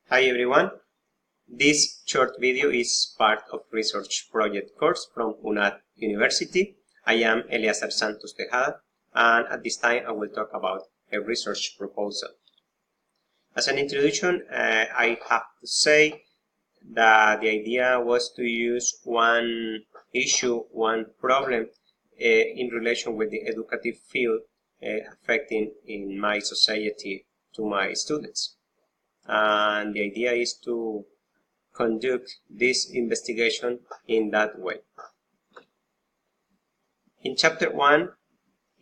Hi everyone, this short video is part of research project course from UNAD University. I am Eleazar Santos Tejada, and at this time I will talk about a research proposal. As an introduction, I have to say that the idea was to use one issue, one problem in relation with the educative field affecting in my society to my students. And the idea is to conduct this investigation in that way. In chapter 1,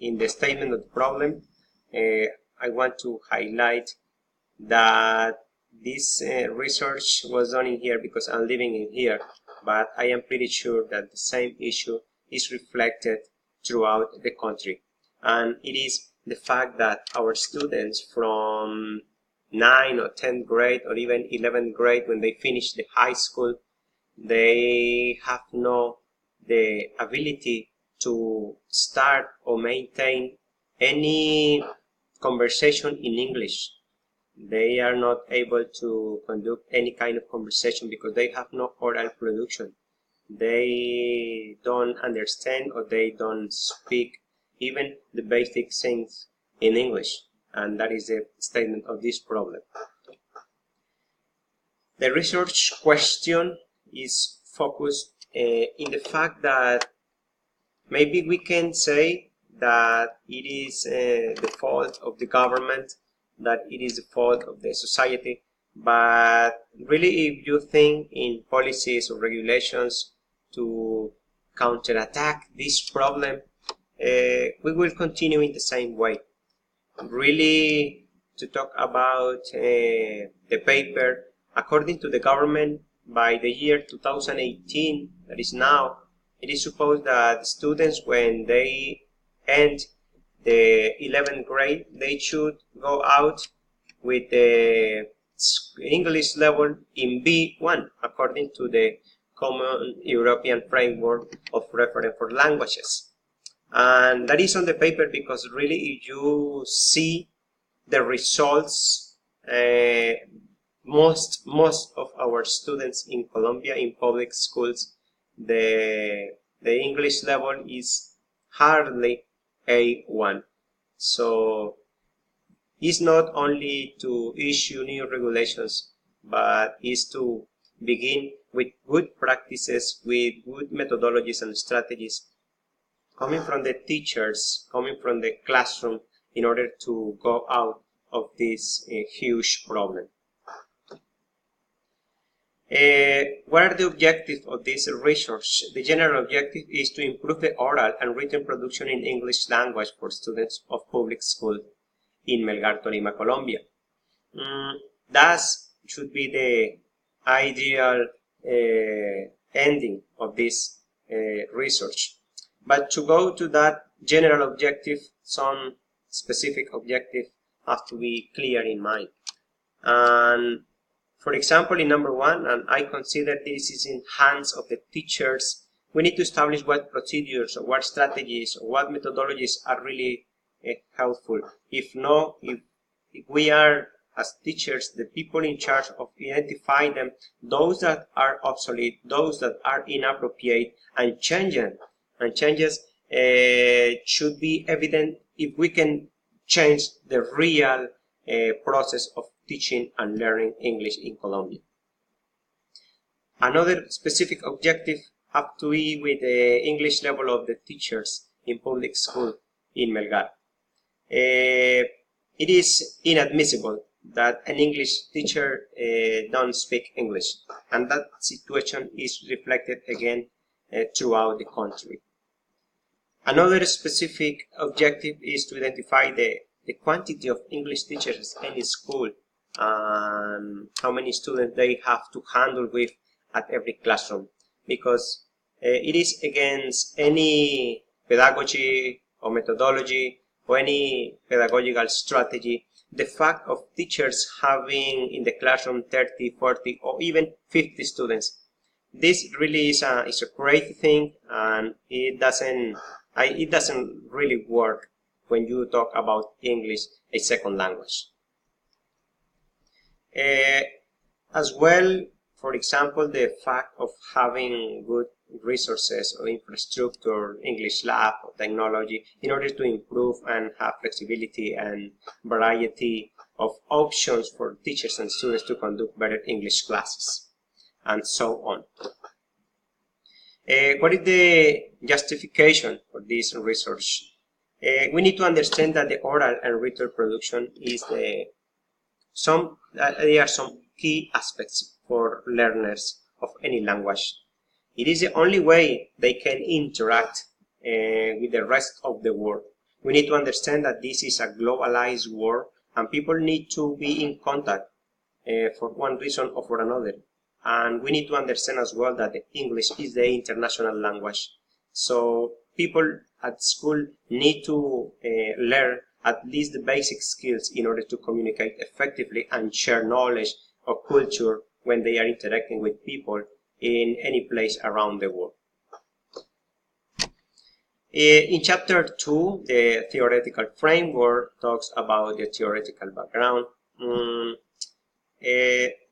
in the statement of the problem, I want to highlight that this research was done in here because I'm living in here, but I am pretty sure that the same issue is reflected throughout the country. And it is the fact that our students from 9th or 10th grade or even 11th grade, when they finish the high school, they have no the ability to start or maintain any conversation in English. They are not able to conduct any kind of conversation because they have no oral production. They don't understand or they don't speak even the basic things in English. And that is the statement of this problem. The research question is focused in the fact that maybe we can say that it is the fault of the government, that it is the fault of the society, but really if you think in policies or regulations to counterattack this problem, we will continue in the same way. Really, to talk about the paper, according to the government, by the year 2018, that is now, it is supposed that students, when they end the 11th grade, they should go out with the English level in B1, according to the Common European Framework of Reference for Languages. And that is on the paper because really if you see the results, most of our students in Colombia in public schools, the English level is hardly A1. So it's not only to issue new regulations, but is to begin with good practices, with good methodologies and strategies coming from the teachers, coming from the classroom, in order to go out of this huge problem. What are the objectives of this research? The general objective is to improve the oral and written production in English language for students of public school in Melgar, Tolima, Colombia. That should be the ideal ending of this research. But to go to that general objective, some specific objective have to be clear in mind. And for example, in number 1, and I consider this is in hands of the teachers, we need to establish what procedures or what strategies or what methodologies are really helpful. If we are as teachers, the people in charge of identifying them, those that are obsolete, those that are inappropriate, and changes should be evident if we can change the real process of teaching and learning English in Colombia. Another specific objective have to be with the English level of the teachers in public school in Melgar. It is inadmissible that an English teacher don't speak English, and that situation is reflected again throughout the country. Another specific objective is to identify the quantity of English teachers in any school and how many students they have to handle with at every classroom, because it is against any pedagogy or methodology or any pedagogical strategy the fact of teachers having in the classroom 30, 40 or even 50 students. This really is a great thing, and it doesn't really work when you talk about English, a second language. as well, for example, the fact of having good resources or infrastructure, English lab, or technology, in order to improve and have flexibility and variety of options for teachers and students to conduct better English classes, and so on. What is the justification for this research? We need to understand that the oral and written production is there are some key aspects for learners of any language. It is the only way they can interact with the rest of the world. We need to understand that this is a globalized world and people need to be in contact for one reason or for another. And we need to understand as well that the English is the international language. So people at school need to learn at least the basic skills in order to communicate effectively and share knowledge or culture when they are interacting with people in any place around the world. In chapter 2, the theoretical framework talks about the theoretical background.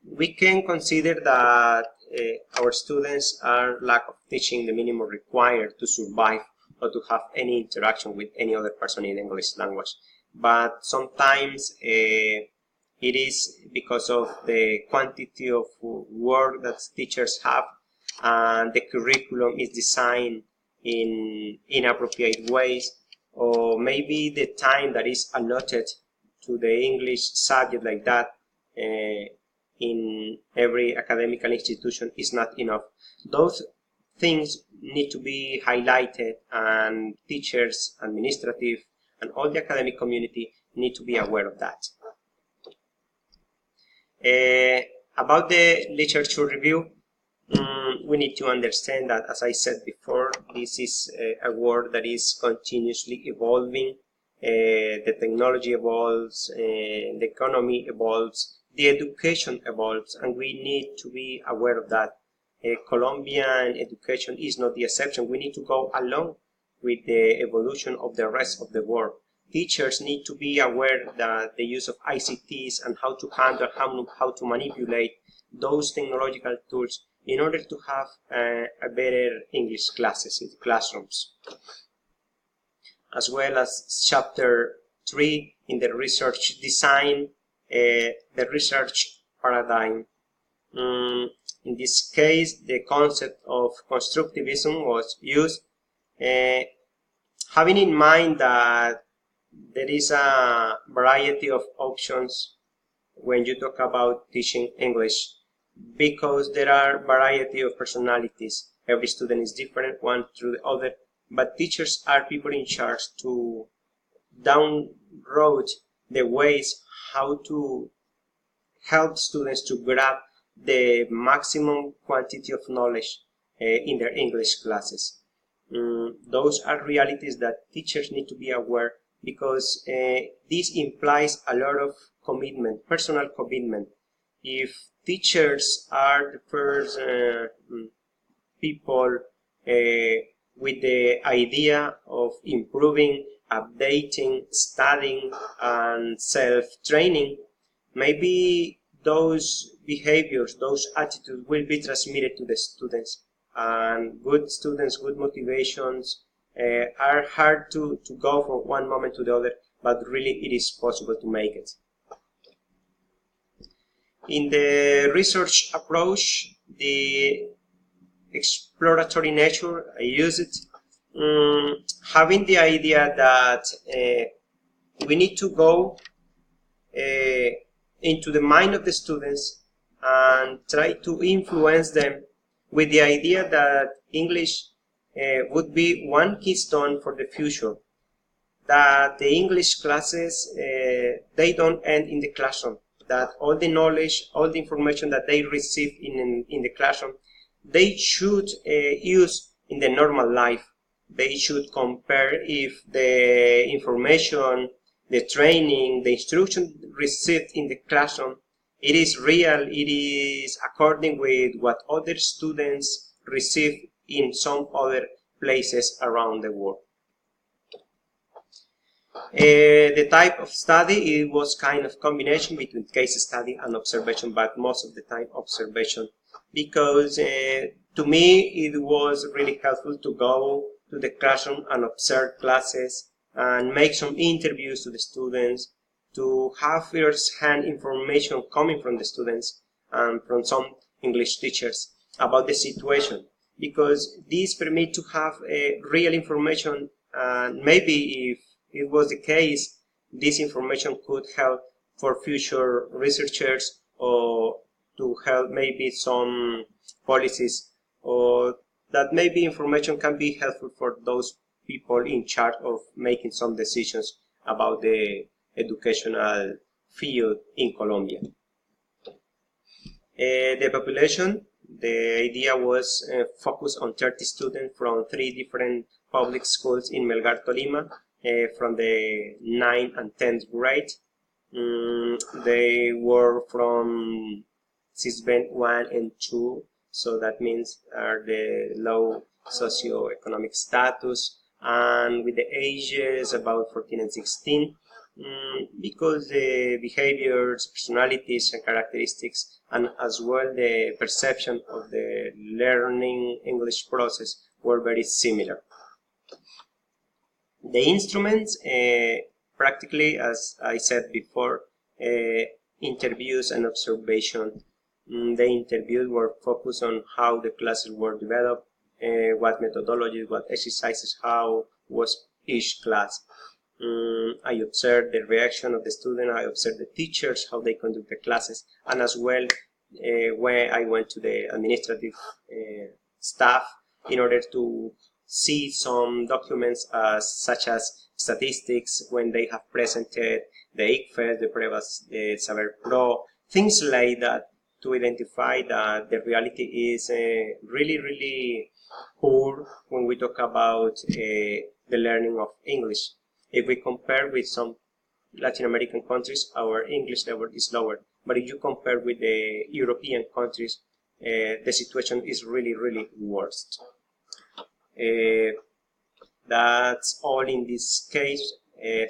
We can consider that our students are lack of teaching the minimum required to survive or to have any interaction with any other person in English language. But sometimes it is because of the quantity of work that teachers have, and the curriculum is designed in inappropriate ways, or maybe the time that is allotted to the English subject like that in every academic institution is not enough. Those things need to be highlighted, and teachers, administrative, and all the academic community need to be aware of that. About the literature review, we need to understand that, as I said before, this is a world that is continuously evolving. The technology evolves, the economy evolves, the education evolves, and we need to be aware of that. Colombian education is not the exception. We need to go along with the evolution of the rest of the world. Teachers need to be aware that the use of ICTs and how to handle, how to manipulate those technological tools in order to have a better English classes in the classrooms. As well as chapter 3 in the research design, the research paradigm. In this case, the concept of constructivism was used, having in mind that there is a variety of options when you talk about teaching English, because there are variety of personalities. Every student is different, one through the other, but teachers are people in charge to downroad the ways how to help students to grab the maximum quantity of knowledge in their English classes. Those are realities that teachers need to be aware, because this implies a lot of commitment, personal commitment. If teachers are the first people with the idea of improving, updating, studying, and self-training, maybe those behaviors, those attitudes will be transmitted to the students. And good students, good motivations are hard to go from one moment to the other, but really it is possible to make it. In the research approach, the exploratory nature, I use it, having the idea that we need to go into the mind of the students and try to influence them with the idea that English would be one keystone for the future, that the English classes, they don't end in the classroom, that all the knowledge, all the information that they receive in the classroom, they should use in the normal life. They should compare if the information, the training, the instruction received in the classroom, it is real, it is according with what other students receive in some other places around the world. The type of study, it was kind of combination between case study and observation, but most of the time observation, because to me it was really helpful to go to the classroom and observe classes and make some interviews to the students, to have first-hand information coming from the students and from some English teachers about the situation, because this permits to have real information, and maybe if it was the case, this information could help for future researchers, or to help maybe some policies, or that maybe information can be helpful for those people in charge of making some decisions about the educational field in Colombia. The population, the idea was focused on 30 students from 3 different public schools in Melgar, Tolima, from the 9th and 10th grade. They were from Sisbén 1 and 2, so that means are the low socioeconomic status, and with the ages about 14 and 16, because the behaviors, personalities, and characteristics, and as well the perception of the learning English process were very similar. The instruments, practically, as I said before, interviews and observation. The interviews were focused on how the classes were developed, what methodologies, what exercises, how was each class. I observed the reaction of the student, I observed the teachers, how they conduct the classes, and as well when I went to the administrative staff in order to see some documents such as statistics when they have presented the ICFES, the Pruebas de Saber Pro, things like that, to identify that the reality is really, really poor when we talk about the learning of English. If we compare with some Latin American countries, our English level is lower. But if you compare with the European countries, the situation is really, really worse. That's all in this case.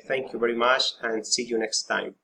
Thank you very much, and see you next time.